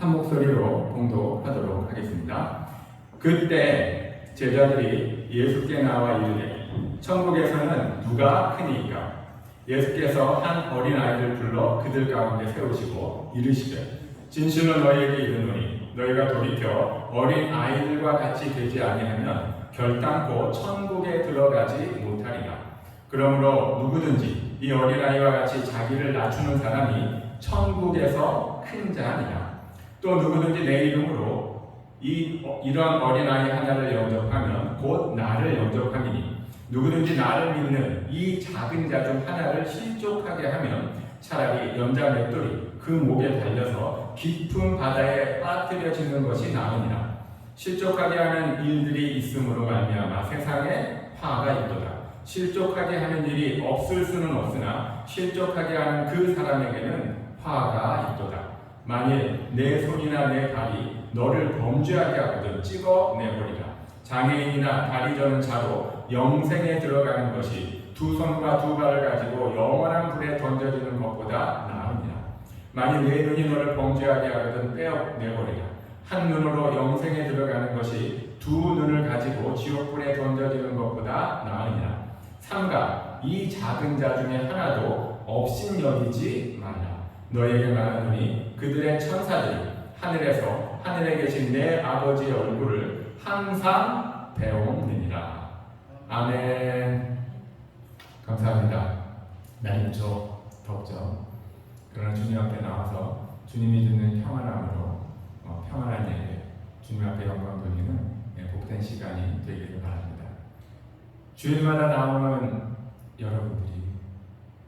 한 목소리로 봉독하도록 하겠습니다. 그때 제자들이 예수께 나와 이르되 천국에서는 누가 크니까? 예수께서 한 어린아이를 불러 그들 가운데 세우시고 이르시되 진실로 너희에게 이르노니 너희가 돌이켜 어린아이들과 같이 되지 아니하면 결단코 천국에 들어가지 못하리라. 그러므로 누구든지 이 어린아이와 같이 자기를 낮추는 사람이 천국에서 큰 자니라. 또 누구든지 내 이름으로 이런 어린아이 하나를 영접하면 곧 나를 영접함이니 누구든지 나를 믿는 이 작은 자 중 하나를 실족하게 하면 차라리 연자 맷돌이 그 목에 달려서 깊은 바다에 빠뜨려지는 것이 나으니라. 실족하게 하는 일들이 있음으로 말미암아 세상에 화가 있도다. 실족하게 하는 일이 없을 수는 없으나 실족하게 하는 그 사람에게는 화가 있도다. 만일 내 손이나 내 발이 너를 범죄하게 하거든 찍어내버리라. 장애인이나 다리 저는 자도 영생에 들어가는 것이 두 손과 두 발을 가지고 영원한 불에 던져지는 것보다 나으니라. 만일 내 눈이 너를 범죄하게 하거든 빼어내버리라. 한 눈으로 영생에 들어가는 것이 두 눈을 가지고 지옥불에 던져지는 것보다 나으니라. 삼가 이 작은 자 중에 하나도 업신여기지 말라. 너희에게 말하노니 그들의 천사들이 하늘에서 하늘에 계신 내 아버지의 얼굴을 항상 배움느니라. 아멘. 감사합니다. 날이죠. 덥죠. 그러나 주님 앞에 나와서 주님이 주는 평안함으로 평안한 예배, 주님 앞에 영광 돌리는 복된 시간이 되기를 바랍니다. 주일마다 나오는 여러분들이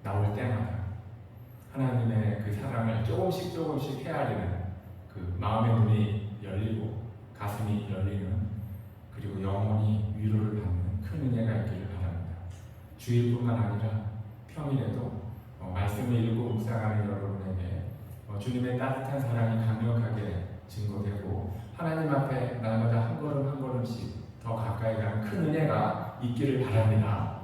나올 때마다 하나님의 그 사랑을 조금씩 헤아리는 그 마음의 눈이 열리고 가슴이 열리는, 그리고 영원히 위로를 받는 큰 은혜가 있기를 바랍니다. 주일뿐만 아니라 평일에도 말씀을 읽고 묵상하는 여러분에게 주님의 따뜻한 사랑이 강력하게 증거되고 하나님 앞에 날마다 한 걸음씩 더 가까이 가는 큰 은혜가 있기를 바랍니다.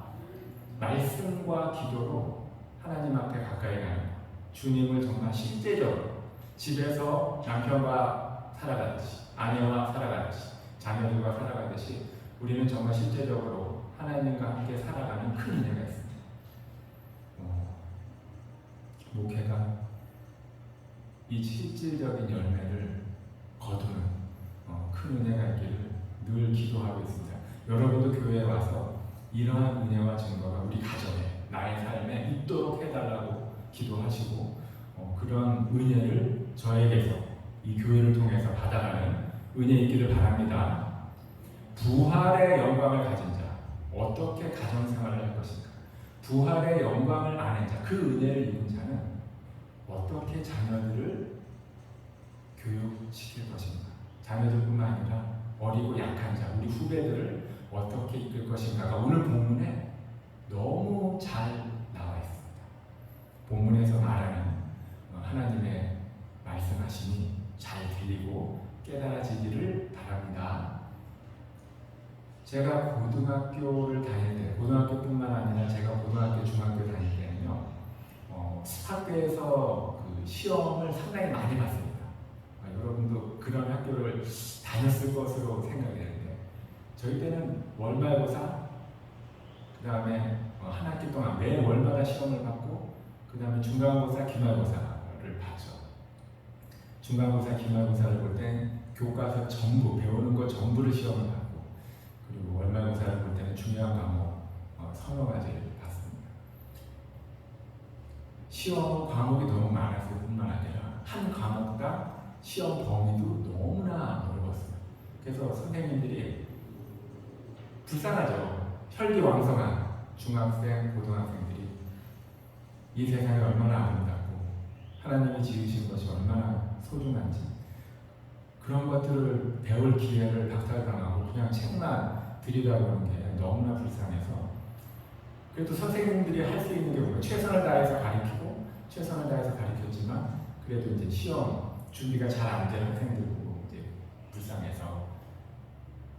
말씀과 기도로 하나님 앞에 가까이 가는 주님을 정말 실제적으로 집에서 남편과 살아가듯이, 아내와 살아가듯이, 자녀들과 살아가듯이 우리는 정말 실제적으로 하나님과 함께 살아가는 큰 은혜가 있습니다. 목회가 이 실질적인 열매를 거두는 큰 은혜가 있기를 늘 기도하고 있습니다. 여러분도 교회에 와서 이러한 은혜와 증거가 우리 가정에, 나의 삶에 있도록 해달라고 기도하시고 그런 은혜를 저에게서 이 교회를 통해서 받아가는 은혜 있기를 바랍니다. 부활의 영광을 가진 자, 어떻게 가정생활을 할 것인가? 부활의 영광을 아는 자, 그 은혜를 입은 자는 어떻게 자녀들을 교육시킬 것인가? 자녀들뿐만 아니라 어리고 약한 자, 우리 후배들을 어떻게 이끌 것인가가 오늘 본문에 너무 잘 나와 있습니다. 본문에서 말하는 하나님의 말씀하심이 잘 들리고 깨달아지기를 바랍니다. 제가 고등학교를 다닐 때, 고등학교뿐만 아니라 제가 고등학교, 중학교 다닐 때는요, 학교에서 그 시험을 상당히 많이 봤습니다. 여러분도 그런 학교를 다녔을 것으로 생각이 되는데, 저희 때는 월말고사, 그 다음에 한 학기 동안 매 월마다 시험을 받고, 그 다음에 중간고사, 기말고사를 봤죠. 중간고사, 기말고사를 볼 땐 교과서 전부, 배우는 거 전부를 시험을 받고, 그리고 월말고사를 볼 때는 중요한 과목 서너 가지를 봤습니다. 시험 과목이 너무 많았을 뿐만 아니라 한 과목당 시험 범위도 너무나 넓었어요. 그래서 선생님들이 불쌍하죠. 혈기왕성한 중학생, 고등학생들이 이 세상이 얼마나 아름답고 하나님이 지으신 것이 얼마나 소중한지 그런 것들을 배울 기회를 박탈당하고 그냥 책만 들여다보는 게 너무나 불쌍해서, 그래도 선생님들이 할 수 있는 게 뭐예요? 최선을 다해서 가르치고 최선을 다해서 가르쳤지만 그래도 이제 시험 준비가 잘 안 되는 학생들 보고 이제 불쌍해서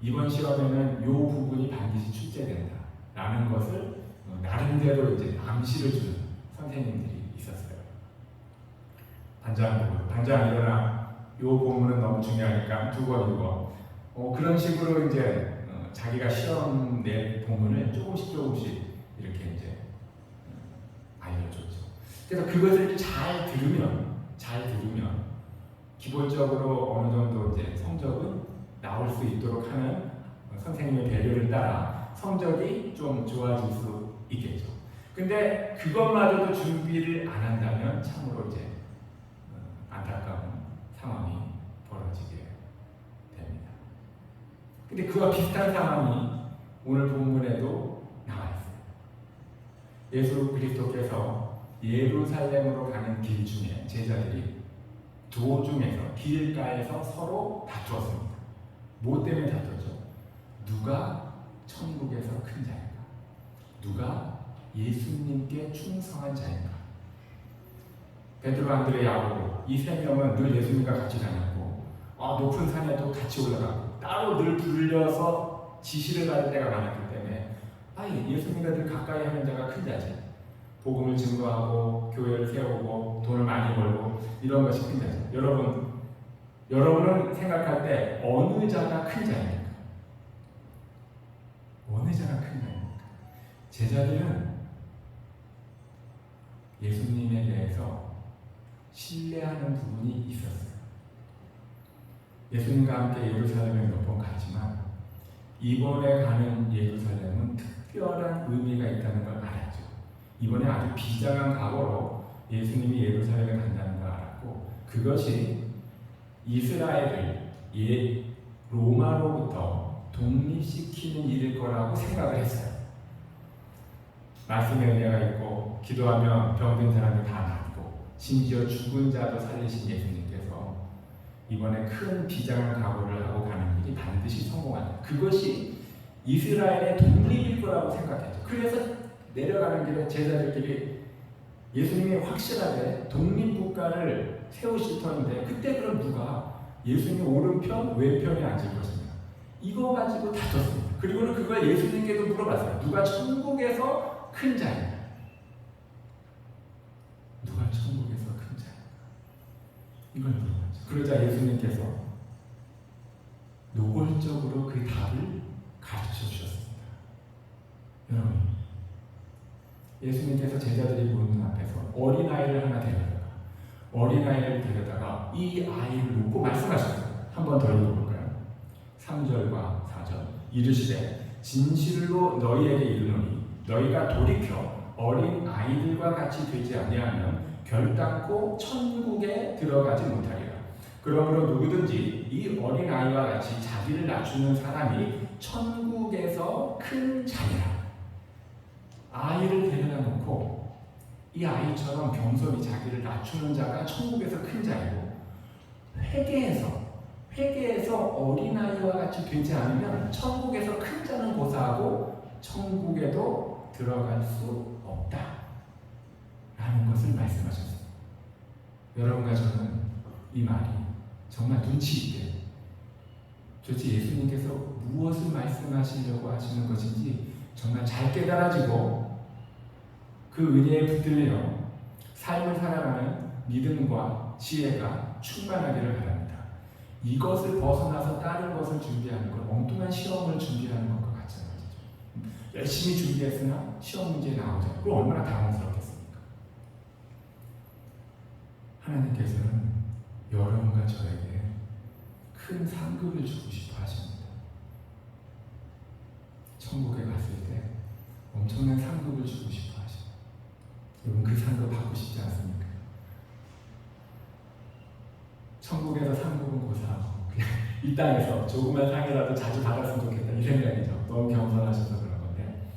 이번 시험에는 이 부분이 반드시 출제된다라는 것을 나름대로 이제 암시를 주는 선생님들이 있었어요. 반장 일어나 요 본문은 너무 중요하니까 두 번 읽어. 그런 식으로 이제 자기가 시험 내 본문을 조금씩 이렇게 이제 알려줬죠. 그래서 그것을 잘 들으면 기본적으로 어느 정도 이제 성적은 나올 수 있도록 하는 선생님의 배려를 따라 성적이 좀 좋아질 수 있겠죠. 근데 그것마저도 준비를 안 한다면 참으로 이제 안타까운 상황이 벌어지게 됩니다. 근데 그와 비슷한 상황이 오늘 본문에도 나와 있어요. 예수 그리스도께서 예루살렘으로 가는 길 중에 제자들이 도중에서 길가에서 서로 다투었습니다. 뭐 때문에 다투었죠? 누가 천국에서 큰 자인가? 누가 예수님께 충성한 자인가? 베드로, 안드레, 야고보 이 세 명은 늘 예수님과 같이 다녔고 높은 산에도 같이 올라가고 따로 늘 불려서 지시를 받을 때가 많았기 때문에 예수님과 늘 가까이 하는 자가 큰 자지. 복음을 증거하고 교회를 세우고 돈을 많이 벌고 이런 것이 큰 자죠. 여러분은 생각할 때 어느 자가 큰 자입니까? 어느 자가 큰 자입니까? 제자들은 예수님에 대해서 신뢰하는 부분이 있었어요. 예수님과 함께 예루살렘에 몇 번 갔지만 이번에 가는 예루살렘은 특별한 의미가 있다는 걸 알았죠. 이번에 아주 비장한 각오로 예수님이 예루살렘에 간다는 걸 알았고 그것이 이스라엘을 로마로부터 독립시키는 일일 거라고 생각을 했어요. 말씀의 은혜가 있고 기도하면 병든 사람이 다 낫고 심지어 죽은 자도 살리신 예수님께서 이번에 큰 비장한 각오를 하고 가는 일이 반드시 성공한다. 그것이 이스라엘의 독립일 거라고 생각했죠. 그래서 내려가는 길에 제자들끼리 예수님이 확실하게 독립국가를 세우실 터인데 그때 그럼 누가 예수님이 오른편, 왼편에 앉을 것인가? 이거 가지고 다퉜습니다. 그리고는 그걸 예수님께도 물어봤어요. 누가 천국에서 큰 자인가? 누가 천국에서 큰 자인가? 이걸 물어봤죠. 그러자 예수님께서 노골적으로 그 답을 가르쳐 주셨습니다. 여러분, 예수님께서 제자들이 모이는 앞에서 어린아이를 하나 데려다가 이 아이를 놓고 말씀하셨어요. 한 번 더 읽어볼까요? 3절과 4절 이르시되 진실로 너희에게 이르노니 너희가 돌이켜 어린 아이들과 같이 되지 아니하면 결단코 천국에 들어가지 못하리라. 그러므로 누구든지 이 어린 아이와 같이 자기를 낮추는 사람이 천국에서 큰 자니라. 아이를 데려다 놓고 이 아이처럼 겸손히 자기를 낮추는 자가 천국에서 큰 자이고 회개해서 어린아이와 같이 되지 않으면 천국에서 큰 자는 고사하고 천국에도 들어갈 수 없다 라는 것을 말씀하셨습니다. 여러분과 저는 이 말이 정말 눈치 있게 도대체 예수님께서 무엇을 말씀하시려고 하시는 것인지 정말 잘 깨달아지고 그 은혜에 붙들려 삶을 살아가는 믿음과 지혜가 충만하기를 바랍니다. 이것을 벗어나서 다른 것을 준비하는 건 엉뚱한 시험을 준비하는 것과 같잖아요. 열심히 준비했으나 시험 문제에 나오잖아요. 그럼 얼마나 당황스럽겠습니까? 하나님께서는 여러분과 저에게 큰 상급을 주고 싶어 하십니다. 천국에 갔을 때 엄청난 상급을 주고 싶어 하십니다. 여러분 그 상급 받고 싶지 않습니까? 천국에서 상급은 고사하고 그냥 이 땅에서 조그만 상이라도 자주 받았으면 좋겠다 이 생각이죠. 너무 겸손하셔서 그런 건데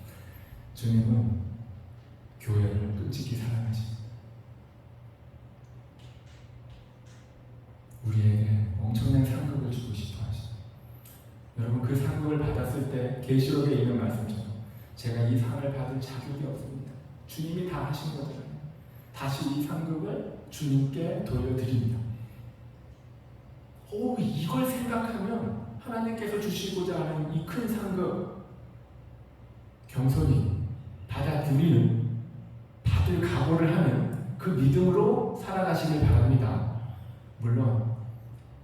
주님은 교회를 끔찍히 사랑하십니다. 우리에게 엄청난 상급을 주고 싶어 하십니다. 여러분 그 상급을 받았을 때 계시록에 있는 말씀처럼 제가 이 상을 받을 자격이 없습니다. 주님이 다 하신 거잖아요. 다시 이 상급을 주님께 돌려드립니다. 이걸 생각하면 하나님께서 주시고자 하는 이 큰 상급 겸손히 받아들이는 받을 각오를 하는 그 믿음으로 살아가시길 바랍니다. 물론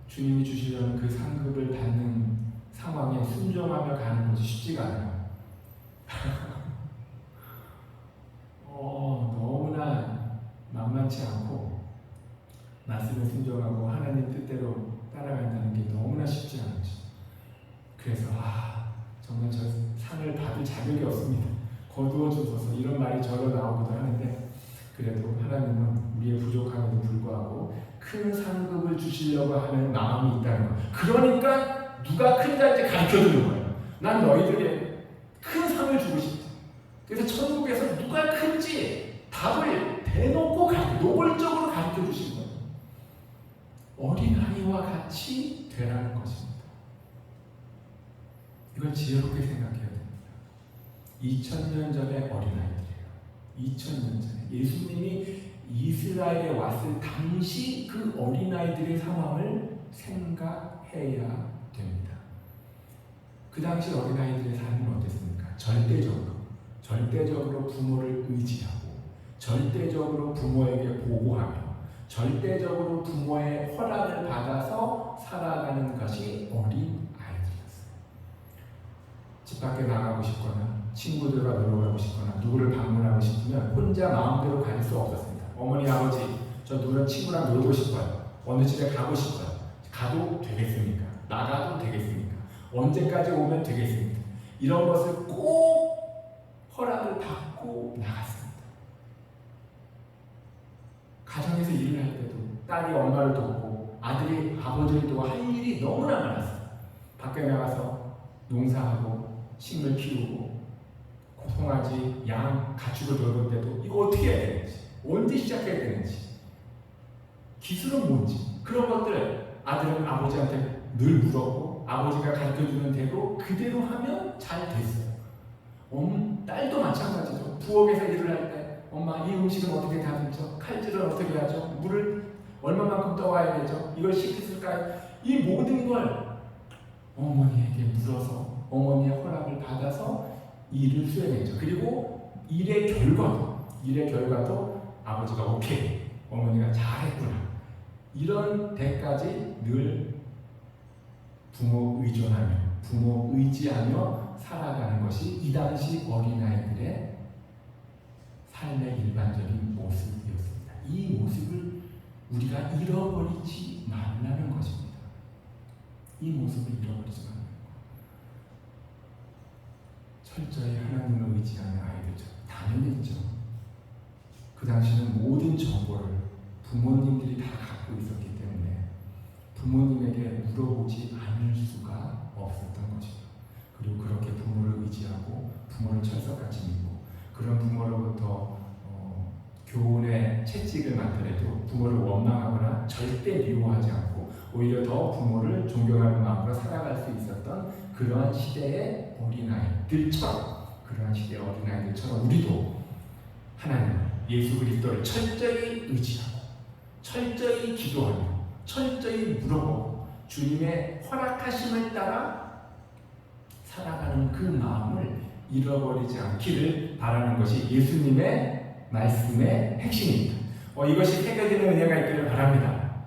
주님이 주시려는 그 상급을 받는 상황에 순종하며 가는 것이 쉽지가 않아요. 너무나 만만치 않고 말씀에 순종하고 하나님 뜻대로 따라간다는 게 너무나 쉽지 않죠. 그래서 정말 저 상을 받을 자격이 없습니다. 거두어 주소서 이런 말이 저로 나오기도 하는데 그래도 하나님은 우리의 부족함에도 불구하고 큰 상급을 주시려고 하는 마음이 있다는 거예요. 그러니까 누가 큰 자인지 가르쳐주는 거예요. 난 너희들에게 큰 상을 주고 싶다. 그래서 천국에서 누가 큰지 답을 대놓고 노골적으로 가르쳐 주신 거예요. 어린아이와 같이 되라는 것입니다. 이걸 지혜롭게 생각해야 됩니다. 2000년 전의 어린아이들이에요. 2000년 전에 예수님이 이스라엘에 왔을 당시 그 어린아이들의 상황을 생각해야 됩니다. 그 당시 어린아이들의 삶은 어땠습니까? 절대적으로 부모를 의지하고 절대적으로 부모에게 보고하며 절대적으로 부모의 허락을 받아서 살아가는 것이 어린 아이들이었어요. 집 밖에 나가고 싶거나 친구들과 놀러 가고 싶거나 누구를 방문하고 싶으면 혼자 마음대로 갈 수 없었습니다. 어머니, 아버지, 저 누구랑 친구랑 놀고 싶어요. 어느 집에 가고 싶어요. 가도 되겠습니까? 나가도 되겠습니까? 언제까지 오면 되겠습니까? 이런 것을 꼭 허락을 받고 나갔습니다. 가정에서 일을 할 때도 딸이 엄마를 돕고 아들이 아버지를 돕고 할 일이 너무나 많았어요. 밖에 나가서 농사하고 식물 키우고 송아지, 양, 가축을 돌볼 때도 이거 어떻게 해야 되는지, 언제 시작해야 되는지, 기술은 뭔지 그런 것들 아들은 아버지한테 늘 물었고 아버지가 가르쳐주는 대로 그대로 하면 잘 됐어요. 딸도 마찬가지죠. 부엌에서 일을 할 때 엄마 이 음식은 어떻게 다듬죠? 칼질은 어떻게 하죠? 물을 얼마만큼 떠와야 되죠? 이걸 시켰을까요? 이 모든 걸 어머니에게 물어서 어머니의 허락을 받아서 일을 수행했죠. 그리고 일의 결과도 아버지가 오케이, 어머니가 잘했구나, 이런 데까지 늘 부모 의지하며 살아가는 것이 이 당시 어린아이들의 삶의 일반적인 모습이었습니다. 이 모습을 우리가 잃어버리지 말라는 것입니다. 이 모습을 잃어버리지 말라는 것. 철저히 하나님을 의지하는 아이들죠. 당연히 있죠. 그 당시는 모든 정보를 부모님들이 다 갖고 있었기 때문에 부모님에게 물어보지 않을 수가 없었던 것이죠. 그리고 그렇게 부모를 의지하고 부모를 철석같이 믿고 그런 부모로부터 교훈의 채찍을 맞더라도 부모를 원망하거나 절대 미워하지 않고 오히려 더 부모를 존경하는 마음으로 살아갈 수 있었던 그러한 시대의 어린아이들처럼 우리도 하나님 예수 그리스도를 철저히 의지하고 철저히 기도하며 철저히 물어보고 주님의 허락하심을 따라 살아가는 그 마음을 잃어버리지 않기를 바라는 것이 예수님의 말씀의 핵심입니다. 이것이 새겨지는 은혜가 있기를 바랍니다.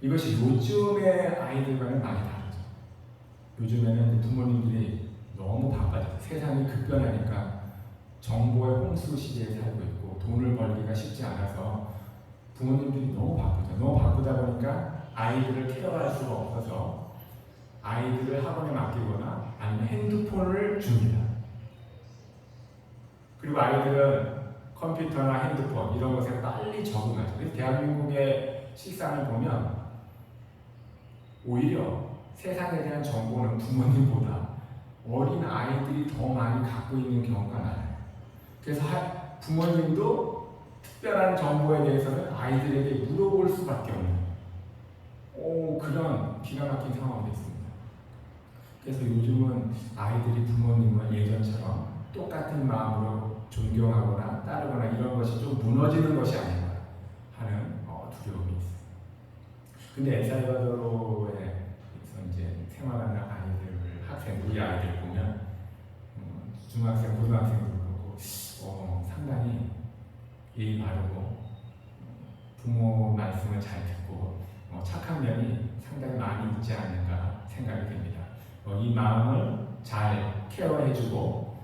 이것이 요즘의 아이들과는 많이 다르죠. 요즘에는 부모님들이 너무 바빠져요. 세상이 급변하니까 정보의 홍수 시대에 살고 있고 돈을 벌기가 쉽지 않아서 부모님들이 너무 바쁘죠. 너무 바쁘다 보니까 아이들을 케어할 수가 없어서 아이들을 학원에 맡기거나 아니면 핸드폰을 줍니다. 그리고 아이들은 컴퓨터나 핸드폰 이런 것에 빨리 적응하죠. 그래서 대한민국의 실상을 보면 오히려 세상에 대한 정보는 부모님보다 어린 아이들이 더 많이 갖고 있는 경우가 많아요. 그래서 부모님도 특별한 정보에 대해서는 아이들에게 물어볼 수밖에 없는 그런 기가 막힌 상황이 됐습니다. 그래서 요즘은 아이들이 부모님을 예전처럼 똑같은 마음으로 존경하거나 따르거나 이런 것이 좀 무너지는 것이 아닌가 하는 두려움이 있어요. 근데 엘살바도르에서 이제 생활하는 우리 아이들 보면 중학생, 고등학생도 그렇고 상당히 예의 바르고 부모 말씀을 잘 듣고 착한 면이 상당히 많이 있지 않는가 생각이 됩니다. 이 마음을 잘 케어해주고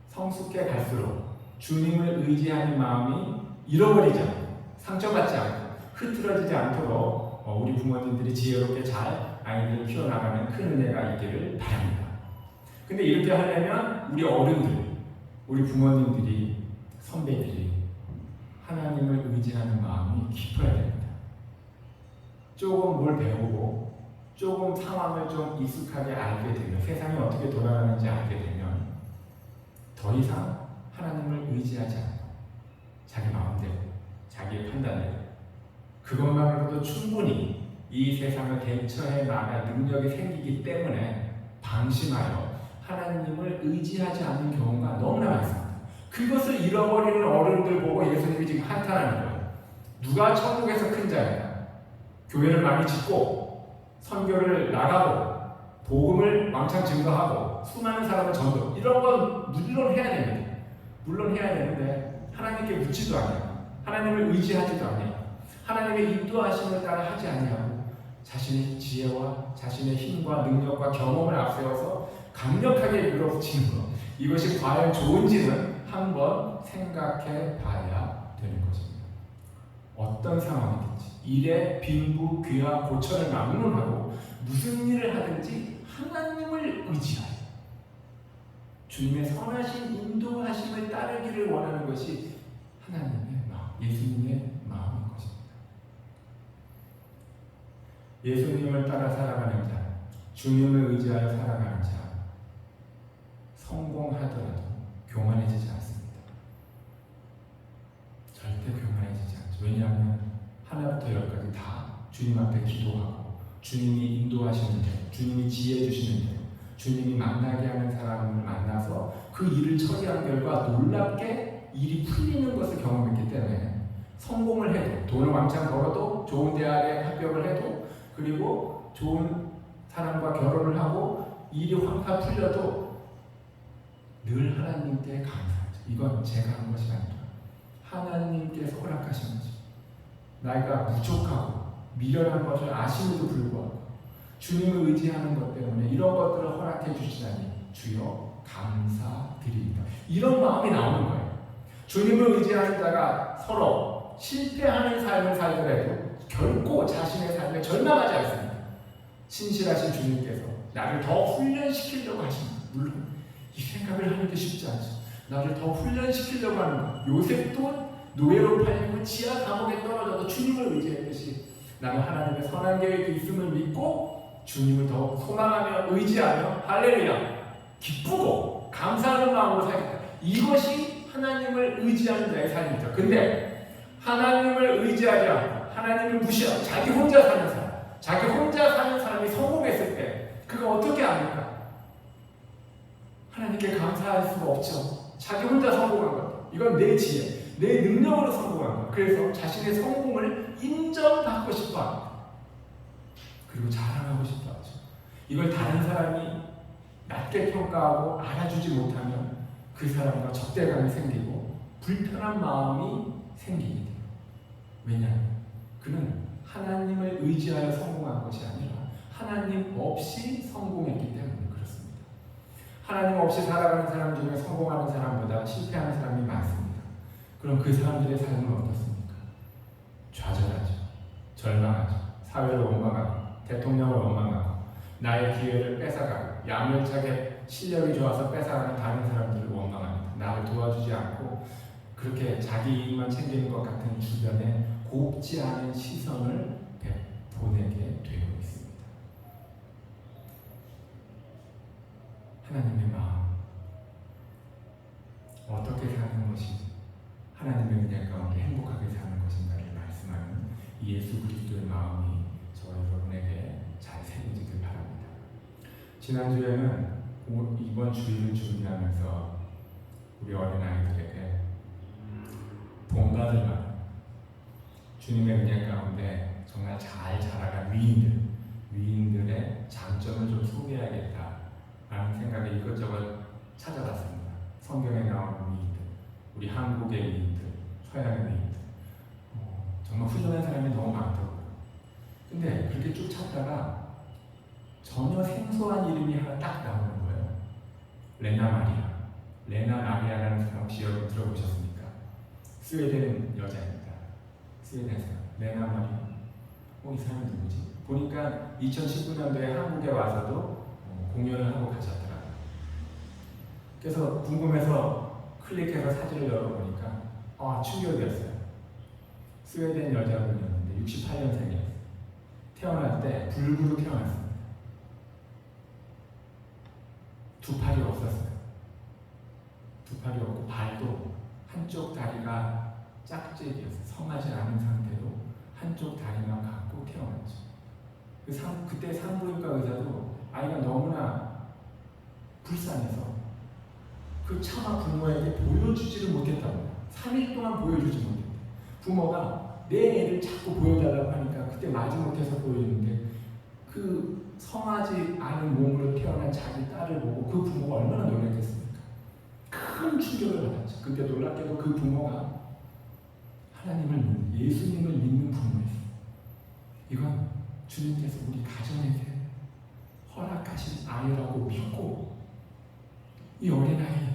성숙해 갈수록 주님을 의지하는 마음이 잃어버리지 않고 상처받지 않고 흐트러지지 않도록 우리 부모님들이 지혜롭게 잘 아이들을 키워나가는 큰 은혜가 있기를 바랍니다. 근데 이렇게 하려면 우리 어른들, 우리 부모님들이, 선배들이 하나님을 의지하는 마음이 깊어야 됩니다. 조금 뭘 배우고 조금 상황을 좀 익숙하게 알게 되면, 세상이 어떻게 돌아가는지 알게 되면 더 이상 하나님을 의지하지 않고 자기 마음대로, 자기의 판단대로 그것만으로도 충분히 이 세상을 대처해 나갈 능력이 생기기 때문에 방심하여 하나님을 의지하지 않는 경우가 너무나 많습니다. 그것을 잃어버리는 어른들 보고 예수님이 지금 한탄하는 거예요. 누가 천국에서 큰 자냐? 교회를 많이 짓고 선교를 나가고 복음을 왕창 증거하고 수많은 사람을 전도, 이런 건 물론 해야 됩니다. 물론 해야 되는데 하나님께 묻지도 않아요. 하나님을 의지하지도 않아요. 하나님의 인도하심을 따라 하지 아니하고 자신의 지혜와 자신의 힘과 능력과 경험을 앞세워서 강력하게 밀어붙이는 것, 이것이 과연 좋은지는 한번 생각해 봐야 되는 것입니다. 어떤 상황이든지 일에 빈부, 귀화, 고천을 막론하고 무슨 일을 하든지 하나님을 의지하여 주님의 선하신 인도하심을 따르기를 원하는 것이 하나님의 마음, 예수님의 마음인 것입니다. 예수님을 따라 살아가는 자, 주님을 의지하여 살아가는 자, 성공하더라도 교만해지지 않습니다. 절대 교만해지지 않죠. 왜냐하면 하나부터 열까지 다 주님 앞에 기도하고 주님이 인도하시는 대로, 주님이 지혜 주시는 대로, 주님이 만나게 하는 사람을 만나서 그 일을 처리한 결과 놀랍게 일이 풀리는 것을 경험했기 때문에 성공을 해도, 돈을 왕창 벌어도, 좋은 대학에 합격을 해도, 그리고 좋은 사람과 결혼을 하고 일이 확 풀려도 늘 하나님께 감사하죠. 이건 제가 한 것이 아니라 하나님께서 허락하신 거죠. 나이가 부족하고 미련한 것을 아심에도 불구하고 주님을 의지하는 것 때문에 이런 것들을 허락해 주시다니 주여 감사드립니다. 이런 마음이 나오는 거예요. 주님을 의지하는 자가 서로 실패하는 삶을 살더라도 결코 자신의 삶에 절망하지 않습니다. 신실하신 주님께서 나를 더 훈련시키려고 하십니다. 물론 이 생각을 하는 게 쉽지 않죠. 나를 더 훈련시키려고 하는 것. 요셉도 노예로 팔리고 지하 감옥에 떨어져도 주님을 의지했듯이 나는 하나님의 선한 계획이 있음을 믿고 주님을 더 소망하며 의지하며 할렐루야 기쁘고 감사하는 마음으로 살겠다. 이것이 하나님을 의지하는 자의 삶이죠. 근데 하나님을 의지하지 않고 하나님을 무시하고 자기 혼자 사는 사람, 자기 혼자 사는 사람이 성공했을 때 그가 어떻게 합니까? 하나님께 감사할 수가 없죠. 자기 혼자 성공한 것. 이건 내 지혜, 내 능력으로 성공한 것. 그래서 자신의 성공을 인정받고 싶어 합니다. 그리고 자랑하고 싶어 하죠. 이걸 다른 사람이 낮게 평가하고 알아주지 못하면 그 사람과 적대감이 생기고 불편한 마음이 생기게 돼요. 왜냐하면 그는 하나님을 의지하여 성공한 것이 아니라 하나님 없이 성공했기 때문에 그렇습니다. 하나님 없이 살아가는 사람 중에 성공하는 사람보다 실패하는 사람이 많습니다. 그럼 그 사람들의 삶은 어떻습니까? 좌절하죠. 절망하죠. 사회를 원망하고 대통령을 원망하고 나의 기회를 뺏어가고 야물차게 실력이 좋아서 뺏어가는 다른 사람들을 원망합니다. 나를 도와주지 않고 그렇게 자기 이익만 챙기는 것 같은 주변에 곱지 않은 시선을 보내게 되고 있습니다. 하나님의 마음, 어떻게 사는 것이 하나님의 은혜 가운데 행복하게 사는 것인가를 말씀하는 예수 그리스도의 마음이 저와 여러분에게 잘 새겨지길 바랍니다. 지난주에는 이번 주일을 준비하면서 우리 어린아이들에게 본받을 만한 주님의 은혜 가운데 정말 잘 자라간 위인들의 장점을 좀 소개해야겠다라는 생각에 이것저것 찾아봤습니다. 성경에 나오는 위인들, 우리 한국의 위인들, 서양의 위인들, 정말 훌륭한 사람이 너무 많더라고요. 근데 그렇게 쭉 찾다가 전혀 생소한 이름이 하나 딱 나오는 거예요. 레나 마리아. 레나 마리아라는 사람 혹시 여러분 들어보셨습니까? 스웨덴 여자입니다. 스웨덴 사람. 레나 마리아. 이 사람이 누구지? 보니까 2019년도에 한국에 와서도 공연을 하고 가셨더라고요. 그래서 궁금해서 클릭해서 사진을 열어보니까 충격이었어요. 스웨덴 여자분이었는데 68년생이었어요. 태어날 때 불구로 태어났습니다. 두 팔이 없었어요. 두 팔이 없고 발도 한쪽 다리가 짝짝이었어요. 성하지 않은 상태로 한쪽 다리만 갖고 태어났죠. 그때 산부인과 의사도 아이가 너무나 불쌍해서 그 차마 부모에게 보여주지를 못했다고. 3일 동안 보여주지 못했대. 부모가 내 애를 자꾸 보여달라고 하니까 그때 마지못해서 보여주는데 그 성하지 않은 몸으로 태어난 자기 딸을 보고 그 부모가 얼마나 놀랐겠습니까? 큰 충격을 받았죠. 그때 놀랍게도 그 부모가 하나님을 믿는, 예수님을 믿는 부모였어요. 이건 주님께서 우리 가정에게 허락하신 아이라고 믿고 이 어린아이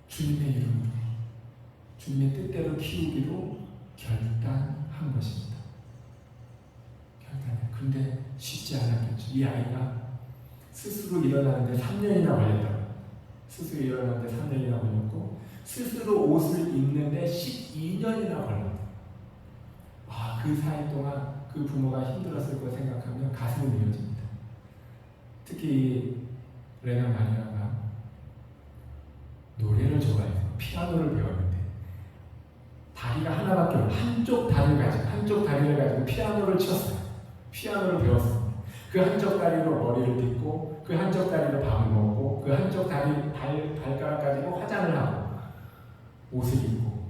주님의 이름으로 주님의 뜻대로 키우기로 결단한 것입니다. 결단해. 근데 쉽지 않았겠죠. 이 아이가 스스로 일어나는데 3년이나 걸렸다고. 스스로 일어나는데 3년이나 걸렸고 스스로 옷을 입는데 12년이나 걸렸다. 그 사이 동안 그 부모가 힘들었을 거 생각하면 가슴이 미어집니다. 특히 레나 마리아가 노래를 좋아해서 피아노를 배웠는데 다리가 하나밖에 없는 한쪽 다리를 가지고 피아노를 쳤어요. 피아노를 배웠습니다. 그 한쪽 다리로 머리를 빗고 그 한쪽 다리로 밥을 먹고 그 한쪽 다리 발가락 가지고 화장을 하고 옷을 입고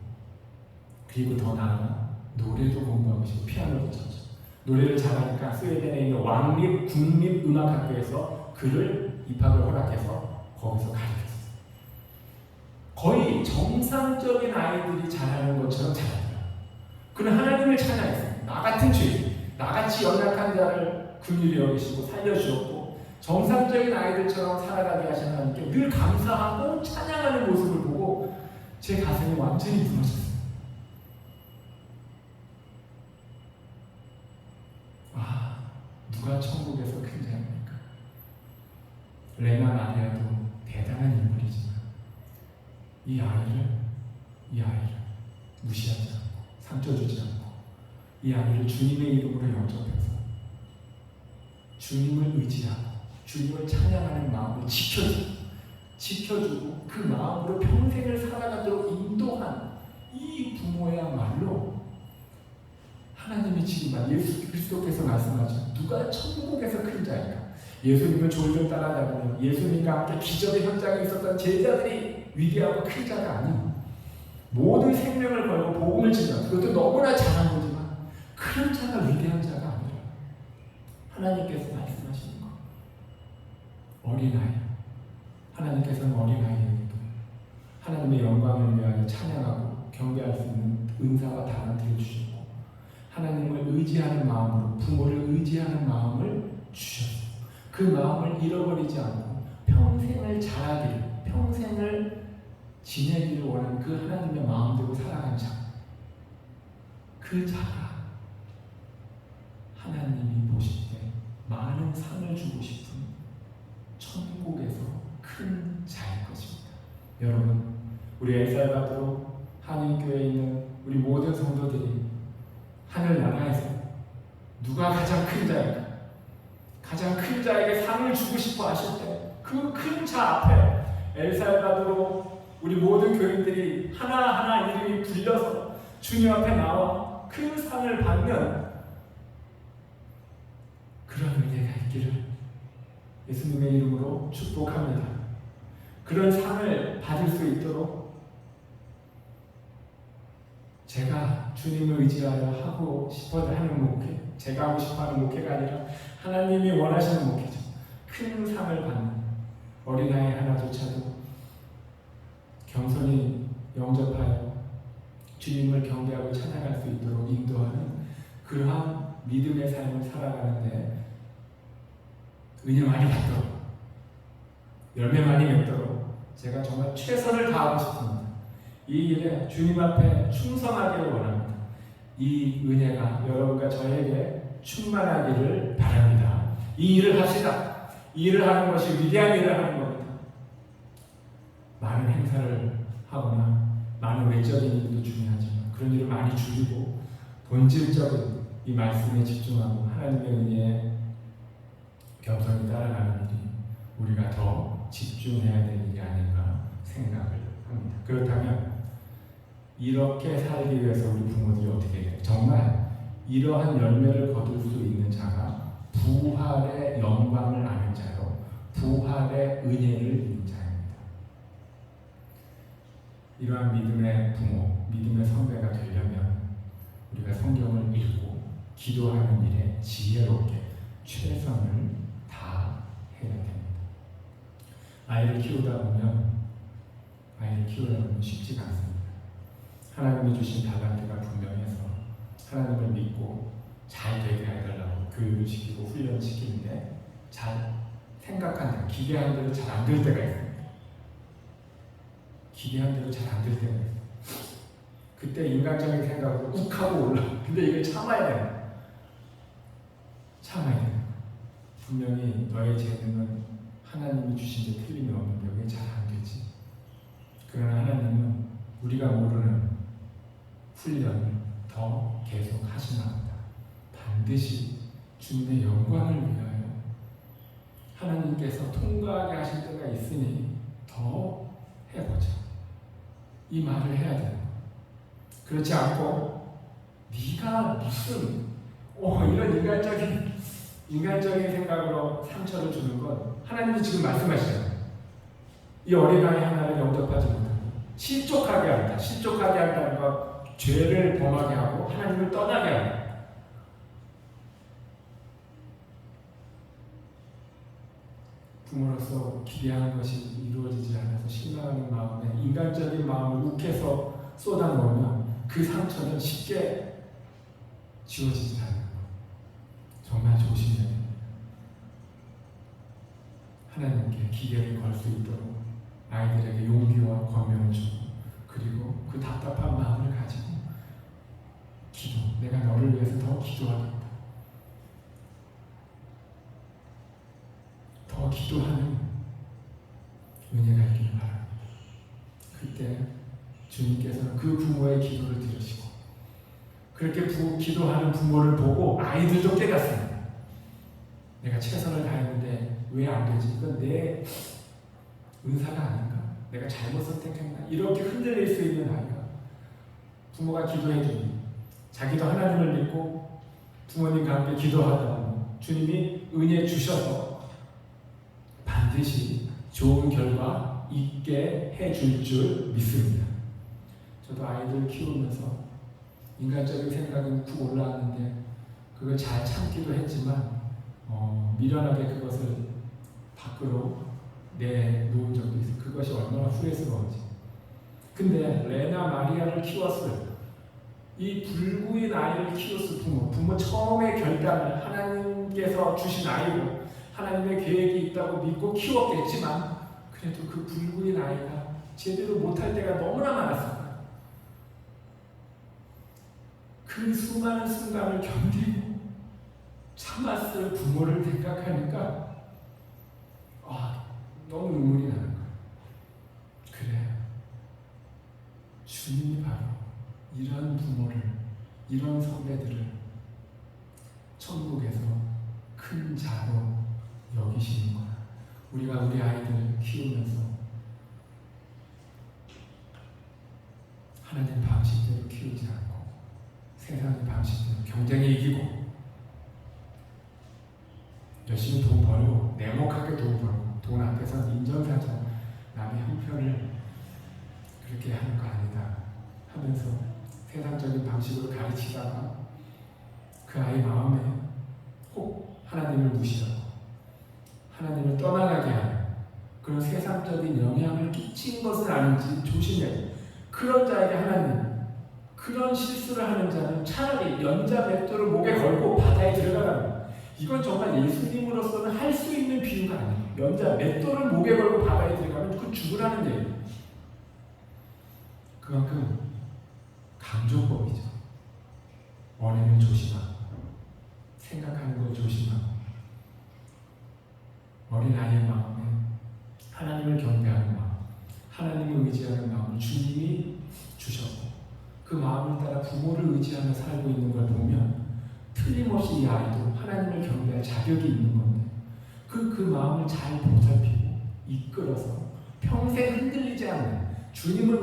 그리고 더 나아가 노래도 공부하고 싶고 피아노도 쳤죠. 노래를 잘하니까 스웨덴에 있는 왕립 국립음악학교에서 그를 입학을 허락해서 거기서 가르쳤어요. 거의 정상적인 아이들이 잘하는 것처럼 잘하더라고요. 그는 하나님을 찬양했어요. 나 같은 죄인, 나같이 연약한 자를 긍휼히 여기시고 살려주었고 정상적인 아이들처럼 살아가게 하신 하나님께 늘 감사하고 찬양하는 모습을 보고 제 가슴이 완전히 무너졌어요. 누가 천국에서 큰 자입니까? 레나 마리아도 대단한 인물이지만 이 아이를 무시하지 않고 상처 주지 않고 이 아이를 주님의 이름으로 영접해서 주님을 의지하고 주님을 찬양하는 마음을 지켜주고 그 마음으로 평생을 살아가도록 인도한 이 부모야말로 하나님이 지금 예수 그리스도께서 말씀하죠. 누가 천국에서 큰 자인가? 예수님을 졸졸 따라다니며 예수님과 함께 기적의 현장에 있었던 제자들이 위대하고 큰 자가 아닌 모든 생명을 걸고 복음을 전하는 그것도 너무나 잘한 거지만 큰 자가 위대한 자가 아니라 하나님께서 말씀하시는 것. 어린아이. 하나님께서는 어린아이에게도 하나님의 영광을 위하여 찬양하고 경배할 수 있는 은사와 달란트를 주셨고 하나님을 의지하는 마음으로 부모를 의지하는 마음을 주셨어요. 그 마음을 잃어버리지 않고 평생을 자라기를 평생을 지내기를 원하는 그 하나님의 마음대로 살아간 자. 그 자가 하나님이 보실 때 많은 상을 주고 싶은 천국에서 큰 자일 것입니다. 여러분, 우리 엘살바도르 한인교회에 있는 우리 모든 성도들이 하늘나라에서 누가 가장 큰 자인가? 가장 큰 자에게 상을 주고 싶어 하실 때 그 큰 자 앞에 엘살바도르 우리 모든 교인들이 하나하나 이름이 불려서 주님 앞에 나와 큰 상을 받는 그런 은혜가 있기를 예수님의 이름으로 축복합니다. 그런 상을 받을 수 있도록 제가 주님을 의지하여 하고 싶어 하는 목회, 제가 하고 싶어 하는 목회가 아니라 하나님이 원하시는 목회죠. 큰 상을 받는 어린아이 하나조차도 겸손히 영접하여 주님을 경배하고 찬양할 수 있도록 인도하는 그러한 믿음의 삶을 살아가는데 은혜 많이 받도록, 열매 많이 맺도록 제가 정말 최선을 다하고 싶습니다. 이 일에 주님 앞에 충성하기를 원합니다. 이 은혜가 여러분과 저에게 충만하기를 바랍니다. 이 일을 합시다. 이 일을 하는 것이 위대한 일을 하는 겁니다. 많은 행사를 하거나 많은 외적인 일도 중요하지만 그런 일을 많이 줄이고 본질적인 이 말씀에 집중하고 하나님의 은혜에 겸손히 따라가는 일이 우리가 더 집중해야 될 일이 아닌가 생각을 합니다. 그렇다면 이렇게 살기 위해서 우리 부모들이 어떻게 해요? 정말 이러한 열매를 거둘 수 있는 자가 부활의 영광을 아는 자요, 부활의 은혜를 입는 자입니다. 이러한 믿음의 부모, 믿음의 선배가 되려면 우리가 성경을 읽고 기도하는 일에 지혜롭게 최선을 다해야 됩니다. 아이를 키우다 보면 쉽지가 않습니다. 하나님이 주신 달란트가 분명해서 하나님을 믿고 잘 되게 해달라고 교육을 시키고 훈련시키는데 잘 생각한 대로, 기대한 대로 잘 안 될 때가 있습니다. 기대한 대로 잘 안 될 때가 있습니다. 그때 인간적인 생각으로 욱하고 올라. 근데 이걸 참아야 돼요. 참아야 돼요. 분명히 너의 재능은 하나님이 주신 게 틀림이 없는데 왜 잘 안 되지? 그러나 하나님은 우리가 모르는 훈련을 더 계속 하시나 보다. 반드시 주님의 영광을 위하여 하나님께서 통과하게 하실 때가 있으니 더 해보자. 이 말을 해야 돼요. 그렇지 않고 네가 무슨 이런 인간적인 생각으로 상처를 주는 건 하나님이 지금 말씀하시잖아요. 이 어린아이 하나를 영접하지 못하고 실족하게 한다. 실족하게 한다는 것, 죄를 범하게 하고 하나님을 떠나게 한다. 부모로서 기대하는 것이 이루어지지 않아서 실망하는 마음에 인간적인 마음을 욱해서 쏟아놓으면 그 상처는 쉽게 지워지지 않는 것. 정말 조심해야 됩니다. 하나님께 기대를 걸 수 있도록 아이들에게 용기와 권면을 주고, 그리고 그 답답한 마음을 가지고 기도, 내가 너를 위해서 더 기도하겠다. 더 기도하는 은혜가 있기를 바랍니다. 그때 주님께서는 그 부모의 기도를 들으시고, 그렇게 기도하는 부모를 보고 아이들도 깨닫습니다. 내가 최선을 다했는데 왜 안 되지? 이건 내 은사가 아닌가? 내가 잘못 선택했나? 이렇게 흔들릴 수 있는 아이가 부모가 기도해주니 자기도 하나님을 믿고 부모님과 함께 기도하다 보면 주님이 은혜 주셔서 반드시 좋은 결과 있게 해줄 줄 믿습니다. 저도 아이들 키우면서 인간적인 생각은 쿡 올라왔는데 그걸 잘 참기도 했지만 미련하게 그것을 밖으로 내놓은 적도 있어요. 그것이 얼마나 후회스러운지. 근데 레나 마리아를 키웠어요. 이 불구인 아이를 키웠을 부모 처음에 결단을 하나님께서 주신 아이고 하나님의 계획이 있다고 믿고 키웠겠지만 그래도 그 불구인 아이가 제대로 못할 때가 너무나 많았어요. 그 수많은 순간을 견디고 참았을 부모를 생각하니까 너무 눈물이 나는 거예요. 그래, 주님이 바로 이런 부모를, 이런 선배들을 천국에서 큰 자로 여기시는구나. 우리가 우리 아이들을 키우면서 하나님 방식대로 키우지 않고 세상의 방식대로 경쟁에 이기고 열심히 돈 벌고 냉혹하게 돈 벌고 돈 앞에서 인정사정, 남의 형편을 그렇게 하는 거 아니다 하면서 세상적인 방식으로 가르치다가 그 아이 마음에 혹 하나님을 무시하고 하나님을 떠나가게 하는 그런 세상적인 영향을 끼친 것은 아닌지 조심해야 돼요. 그런 자에게 하나님, 그런 실수를 하는 자는 차라리 연자 맷돌을 목에 걸고 바다에 들어가라는 거예요. 이건 정말 예수님으로서는 할 수 있는 비유가 아니에요. 연자 맷돌을 목에 걸고 바다에 들어가면 그 죽으라는 얘기예요. 그만큼 강조법이죠. 원해는 조심하고 생각하는 걸 조심하고 어린아이의 마음에 하나님을 경배하는 마음, 하나님을 의지하는 마음을 주님이 주셨고 그 마음을 따라 부모를 의지하며 살고 있는 걸 보면 틀림없이 이 아이도 하나님을 경배할 자격이 있는 건데 그 마음을 잘 보살피고 이끌어서 평생 흔들리지 않는 주님을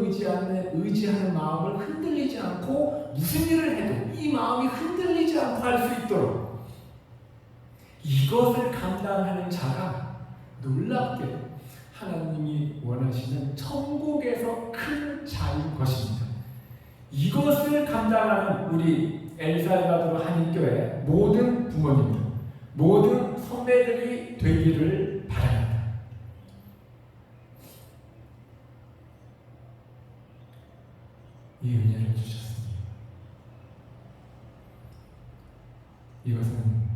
의지하는 마음을 흔들리지 않고 무슨 일을 해도 이 마음이 흔들리지 않고 할 수 있도록 이것을 감당하는 자가 놀랍게 하나님이 원하시는 천국에서 큰 자인 것입니다. 이것을 감당하는 우리 엘살바도르 한인교회 모든 부모님들, 모든 선배들이 되기를 바랍니다. 이 은혜를 주셨습니다. 이것은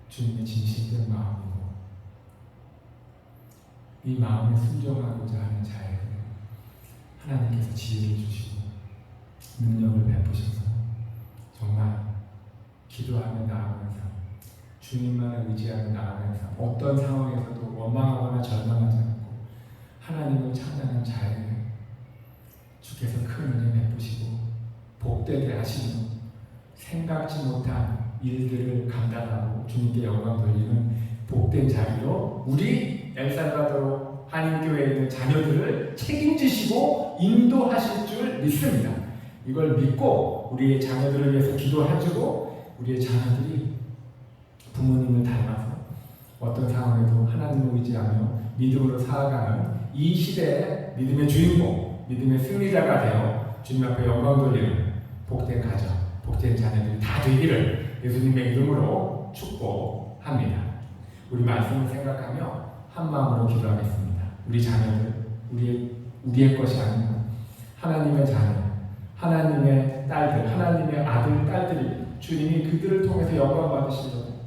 주님의 진실된 마음이고 이 마음에 순종하고자 하는 자에게 하나님께서 지혜를 주시고 능력을 베푸셔서 정말 기도하며 나아가는 삶, 주님만을 의지하며 나아가는 삶, 어떤 상황에서도 원망하거나 절망하지 않고 하나님을 찬양하는 자에게 주께서 큰 은혜 베푸시고 복되게 하시며 생각지 못한 일들을 감당하고 주님께 영광 돌리는 복된 자리로 우리 엘살바도르 한인교회에 있는 자녀들을 책임지시고 인도하실 줄 믿습니다. 이걸 믿고 우리의 자녀들을 위해서 기도해주고 우리의 자녀들이 부모님을 닮아서 어떤 상황에도 하나님을 의지하며 믿음으로 살아가는 이 시대의 믿음의 주인공, 믿음의 승리자가 되어 주님 앞에 영광 돌리는 복된 가정, 복된 자녀들이 다 되기를 예수님의 이름으로 축복합니다. 우리 말씀을 생각하며 한 마음으로 기도하겠습니다. 우리 자녀들, 우리의 것이 아니라 하나님의 자녀, 하나님의 딸들, 하나님의 아들, 딸들이 주님이 그들을 통해서 영광 받으시려고